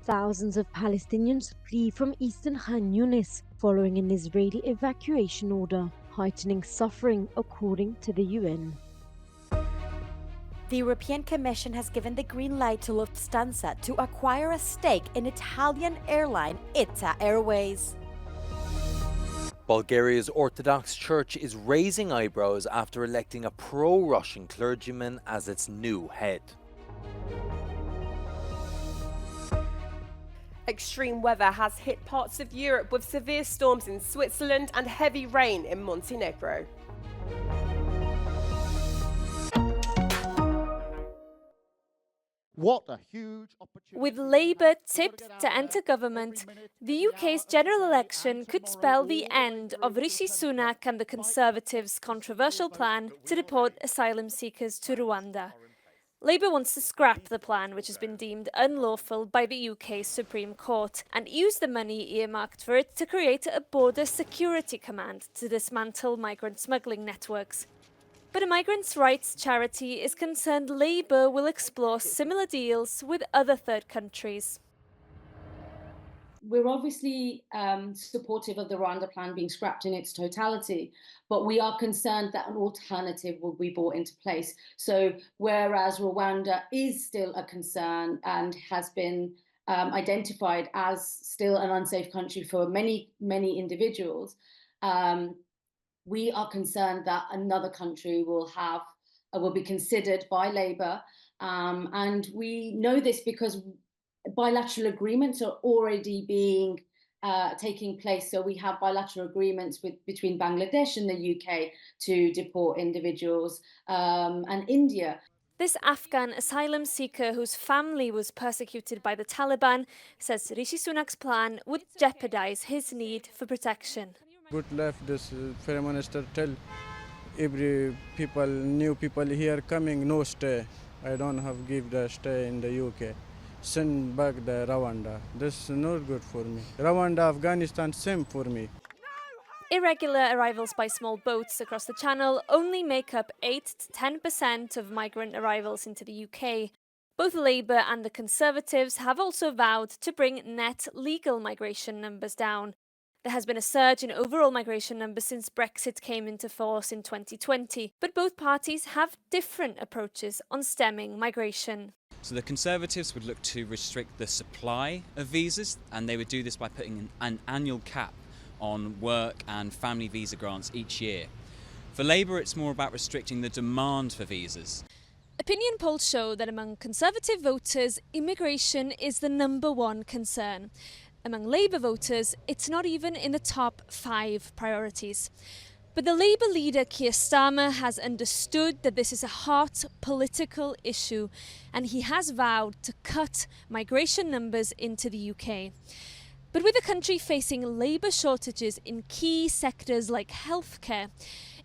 Thousands of Palestinians flee from eastern Khan Yunis following an Israeli evacuation order, heightening suffering according to the UN. The European Commission has given the green light to Lufthansa to acquire a stake in Italian airline Airways. Bulgaria's Orthodox Church is raising eyebrows after electing a pro-Russian clergyman as its new head. Extreme weather has hit parts of Europe with severe storms in Switzerland and heavy rain in Montenegro. What a huge opportunity. With Labour tipped to enter government, the UK's general election could spell the end of Rishi Sunak and the Conservatives' controversial plan to deport asylum seekers to Rwanda. Labour wants to scrap the plan, which has been deemed unlawful by the UK's Supreme Court, and use the money earmarked for it to create a border security command to dismantle migrant smuggling networks. But a migrants' rights charity is concerned Labour will explore similar deals with other third countries. We're obviously supportive of the Rwanda plan being scrapped in its totality, but we are concerned that an alternative will be brought into place. So whereas Rwanda is still a concern and has been identified as still an unsafe country for many, many individuals, we are concerned that another country will be considered by Labour. And we know this because bilateral agreements are already taking place. So we have bilateral agreements between Bangladesh and the UK to deport individuals, and India. This Afghan asylum seeker whose family was persecuted by the Taliban says Rishi Sunak's plan would jeopardize his need for protection. Good left this Prime Minister tell every people, new people here coming, no stay. I don't have give the stay in the UK. Send back the Rwanda. This is not good for me. Rwanda, Afghanistan, same for me. Irregular arrivals by small boats across the Channel only make up 8 to 10% of migrant arrivals into the UK. Both Labour and the Conservatives have also vowed to bring net legal migration numbers down. There has been a surge in overall migration numbers since Brexit came into force in 2020, but both parties have different approaches on stemming migration. So the Conservatives would look to restrict the supply of visas, and they would do this by putting an annual cap on work and family visa grants each year. For Labour, it's more about restricting the demand for visas. Opinion polls show that among Conservative voters, immigration is the #1 concern. Among Labour voters, it's not even in the top 5 priorities. But the Labour leader Keir Starmer has understood that this is a hot political issue, and he has vowed to cut migration numbers into the UK. But with the country facing labour shortages in key sectors like healthcare,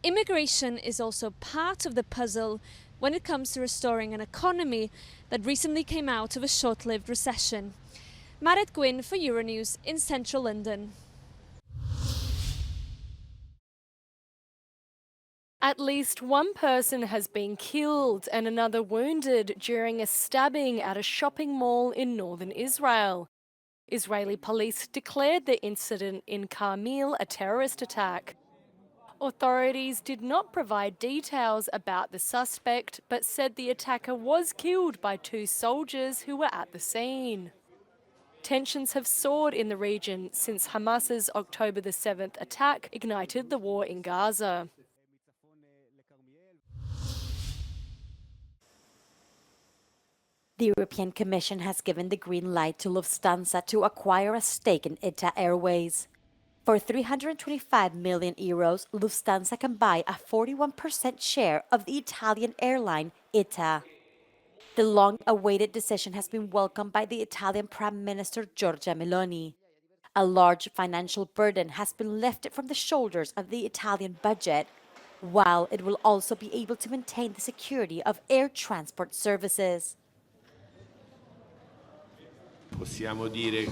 immigration is also part of the puzzle when it comes to restoring an economy that recently came out of a short-lived recession. Marit Gwynn for Euronews in central London. At least one person has been killed and another wounded during a stabbing at a shopping mall in northern Israel. Israeli police declared the incident in Carmel a terrorist attack. Authorities did not provide details about the suspect, but said the attacker was killed by 2 soldiers who were at the scene. Tensions have soared in the region since Hamas's October the 7th attack ignited the war in Gaza. The European Commission has given the green light to Lufthansa to acquire a stake in Airways. For €325 million, Lufthansa can buy a 41% share of the Italian airline ITA. The long-awaited decision has been welcomed by the Italian Prime Minister Giorgia Meloni. A large financial burden has been lifted from the shoulders of the Italian budget, while it will also be able to maintain the security of air transport services. Possiamo dire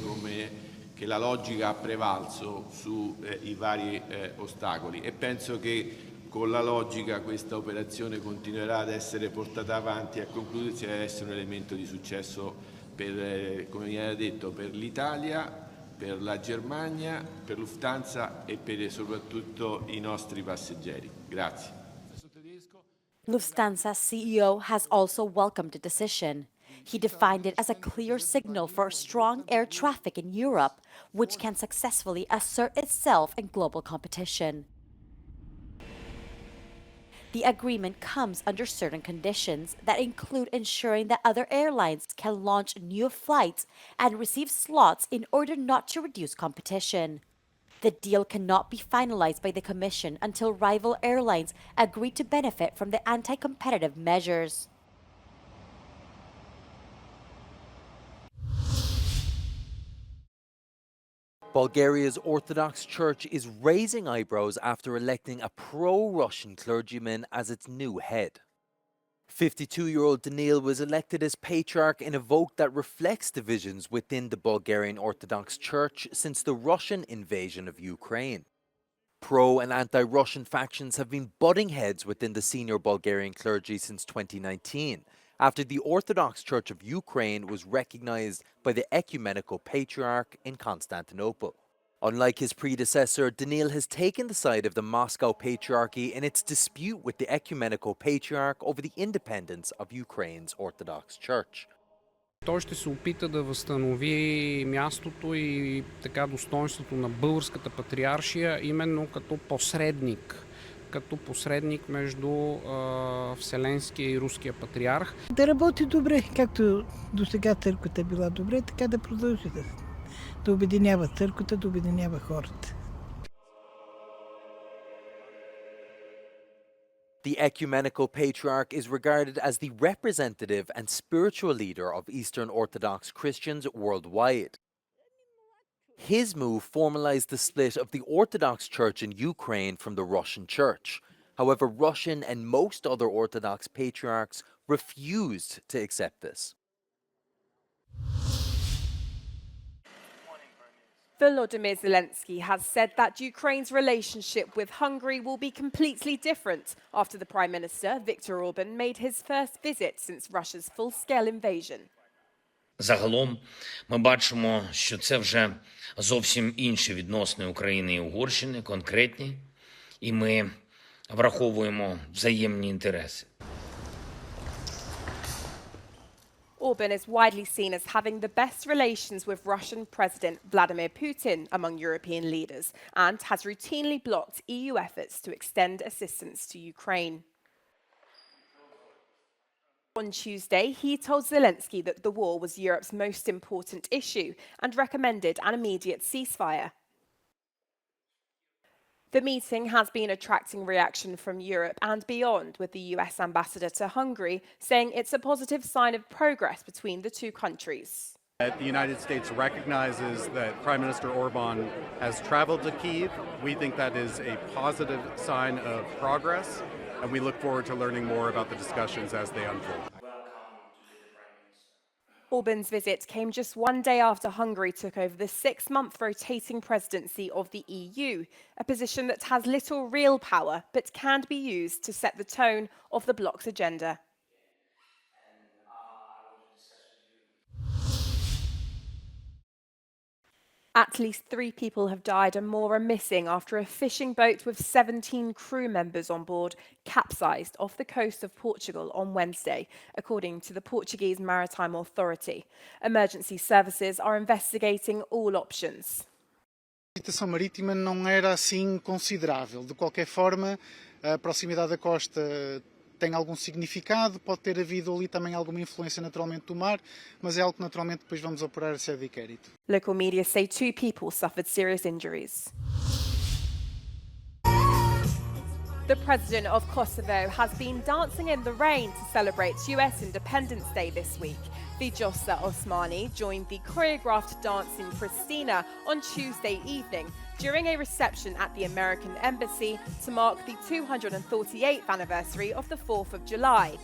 che la logica ha prevalso sui vari ostacoli, e penso che con la logica questa operazione continuerà ad essere portata avanti e a concludersi, ad essere un elemento di successo come viene detto, per l'Italia, per la Germania, per Lufthansa e per soprattutto i nostri passeggeri. Grazie. Lufthansa CEO has also welcomed the decision. He defined it as a clear signal for strong air traffic in Europe, which can successfully assert itself in global competition. The agreement comes under certain conditions that include ensuring that other airlines can launch new flights and receive slots in order not to reduce competition. The deal cannot be finalized by the Commission until rival airlines agree to benefit from the anti-competitive measures. Bulgaria's Orthodox Church is raising eyebrows after electing a pro-Russian clergyman as its new head. 52-year-old Danil was elected as patriarch in a vote that reflects divisions within the Bulgarian Orthodox Church since the Russian invasion of Ukraine. Pro- and anti-Russian factions have been butting heads within the senior Bulgarian clergy since 2019, after the Orthodox Church of Ukraine was recognized by the Ecumenical Patriarch in Constantinople. Unlike his predecessor, Danil has taken the side of the Moscow Patriarchy in its dispute with the Ecumenical Patriarch over the independence of Ukraine's Orthodox Church. Той ще се опита да възстанови мястото и така достоинството на българската патриаршия именно като посредник между Вселенския и Руския патриарх. Да работи добре, както до сега църквата била добре, така да продължи да обединява църквата, да обединява хората. The Ecumenical Patriarch is regarded as the representative and spiritual leader of Eastern Orthodox Christians worldwide. His move formalized the split of the Orthodox Church in Ukraine from the Russian Church. However, Russian and most other Orthodox patriarchs refused to accept this. Volodymyr Zelensky has said that Ukraine's relationship with Hungary will be completely different after the Prime Minister, Viktor Orbán, made his first visit since Russia's full-scale invasion. Загалом ми бачимо, що це вже зовсім інші відносини України і Угорщини, конкретні, і ми враховуємо взаємні інтереси. Orbán is widely seen as having the best relations with Russian President Vladimir Putin among European leaders and has routinely blocked EU efforts to extend assistance to Ukraine. On Tuesday, he told Zelensky that the war was Europe's most important issue and recommended an immediate ceasefire. The meeting has been attracting reaction from Europe and beyond, with the US ambassador to Hungary saying it's a positive sign of progress between the two countries. The United States recognizes that Prime Minister Orbán has traveled to Kyiv. We think that is a positive sign of progress, and we look forward to learning more about the discussions as they unfold. Orbán's visit came just one day after Hungary took over the 6-month rotating presidency of the EU, a position that has little real power but can be used to set the tone of the bloc's agenda. At least 3 people have died and more are missing after a fishing boat with 17 crew members on board capsized off the coast of Portugal on Wednesday, according to the Portuguese Maritime Authority. Emergency services are investigating all options. A agitação marítima não era assim considerável. De qualquer forma, a proximidade da costa tem algum significado, pode ter havido ali também alguma influência naturalmente do mar, mas é algo que naturalmente depois vamos apurar esse adquérito. Local media say 2 people suffered serious injuries. The president of Kosovo has been dancing in the rain to celebrate US Independence Day this week. Vjosa Osmani joined the choreographed dance in Pristina on Tuesday evening during a reception at the American Embassy to mark the 248th anniversary of the 4th of July.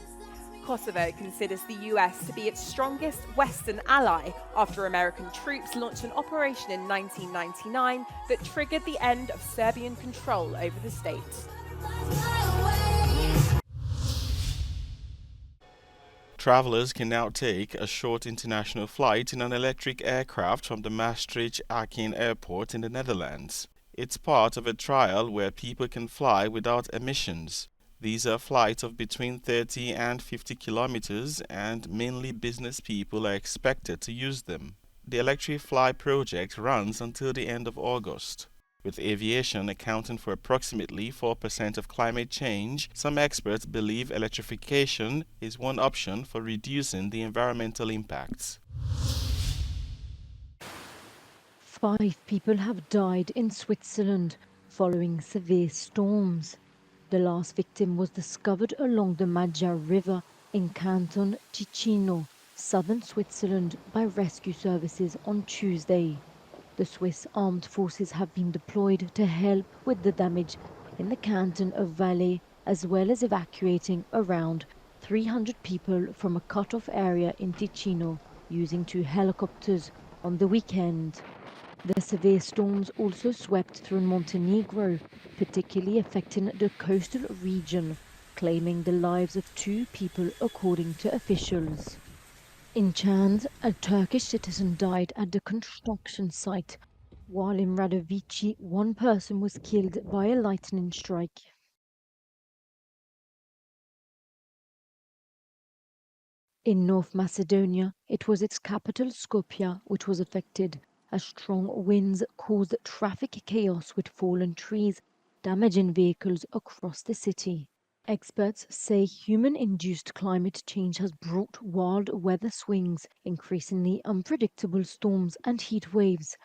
Kosovo considers the US to be its strongest Western ally after American troops launched an operation in 1999 that triggered the end of Serbian control over the state. Travelers can now take a short international flight in an electric aircraft from the Maastricht-Aken Airport in the Netherlands. It's part of a trial where people can fly without emissions. These are flights of between 30 and 50 kilometers, and mainly business people are expected to use them. The Electrify project runs until the end of August. With aviation accounting for approximately 4% of climate change, some experts believe electrification is one option for reducing the environmental impacts. 5 people have died in Switzerland following severe storms. The last victim was discovered along the Maggia River in Canton Ticino, southern Switzerland, by rescue services on Tuesday. The Swiss armed forces have been deployed to help with the damage in the canton of Valais, as well as evacuating around 300 people from a cut-off area in Ticino using 2 helicopters on the weekend. The severe storms also swept through Montenegro, particularly affecting the coastal region, claiming the lives of 2 people according to officials. In Chand, a Turkish citizen died at the construction site, while in Radovici 1 person was killed by a lightning strike. In North Macedonia, it was its capital Skopje which was affected, as strong winds caused traffic chaos with fallen trees, damaging vehicles across the city. Experts say human-induced climate change has brought wild weather swings, increasingly unpredictable storms and heat waves.